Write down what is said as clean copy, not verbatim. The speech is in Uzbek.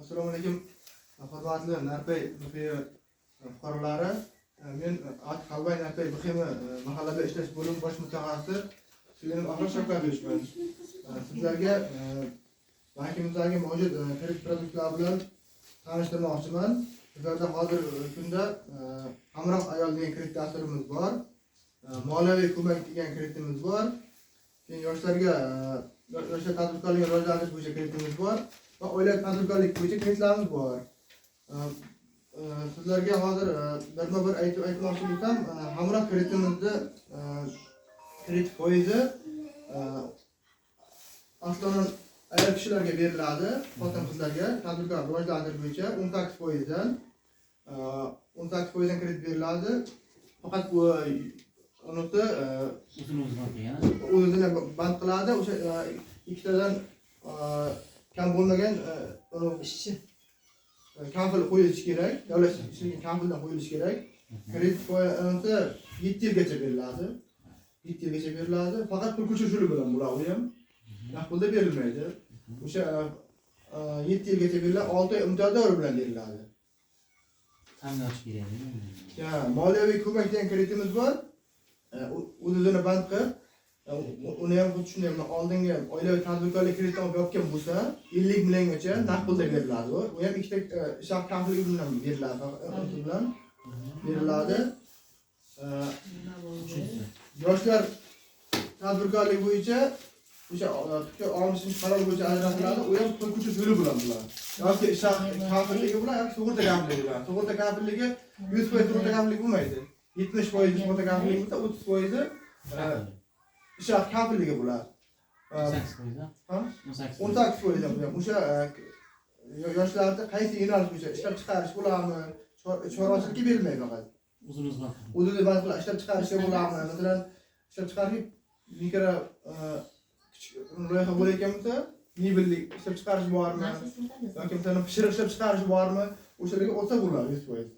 Assalomu alaykum. Hurmatli Narpay fuqarolari. Men Xalbay Narpay BXM mahallada ishlash bo'limi bosh mutaxassisi Suyunib Ahmad Shavkatovman. Sizlarga bankimizdagi mavjud kredit produktlar bilan tanishtirmoqchiman. Sizlarda hozir kunda Hamroh ayol degan kredit dasturimiz bor. Moliyaviy ko'mak degan kreditimiz bor. Keyin yoshlar tadbirkorlikni rivojlantirish bo'yicha kreditimiz bor va oilaviy tadbirkorlik bo'yicha kreditlarimiz bor. Sizlarga hozir bir aytmoqchi bo'lsam, Hamroh kreditimizda kredit foizi aslida ayol kishilarga beriladi, xotin-qizlarga tadbirkor rivojlantirish bo'yicha 18%dan 18% kredit beriladi. Faqat bu unisi o'zini band qiladi. O'sha ikkitadan kam bo'lmagan ishchi kafil qo'yilishi kerak. Davlat ishchiga kafildan qo'yilishi kerak. Kredit foizi 7 yilgacha beriladi. 7 yilgacha beriladi. Faqat pul ko'chirish bilan bo'ladi u ham. Naqdda berilmaydi. O'sha 7 yilgacha beriladi, 6 oy imtiyoz davri bilan beriladi. Ta'minlash kerak. Ya, moliyaviy ko'mak degan kreditimiz bor. O'zini band qilib, uni ham xuddi shunday oldingi oilaviy tadbirkorlik kreditini olib yopgan bo'lsa, 50 milliongacha naqd pulda beriladi. U ham ikkita shaxs kafilligi bilan beriladi. Yoshlar tadbirkorlik bo'yicha o'sha olishni qaror bo'yicha ajratiladi. U ham pul ko'chirish yo'li bilan bo'ladi. Yoki shaxs kafilligi bilan yoki sug'urta kafilligi bilan. Sug'urta kafilligi 100% sug'urta kafilligi bo'lmaydi. 70% sug'urta kafilligi bo'lsa, 30% shaxs kafilligi bo'ladi. 18%. O'sha yoshlarda qaysi yo'nalish bo'yicha ishlab chiqarish bo'ladimi? Chorvachilikka berilmaydi faqat. O'zini band qilib ishlab chiqarishga bo'ladimi? Masalan, ishlab chiqarish mikro loyiha bo'layotgan bo'lsa, mebellik ishlab chiqarish bormi? Yoki masalan pishiriq ishlab chiqarish bormi? O'shalarga olsa bo'ladi 100%.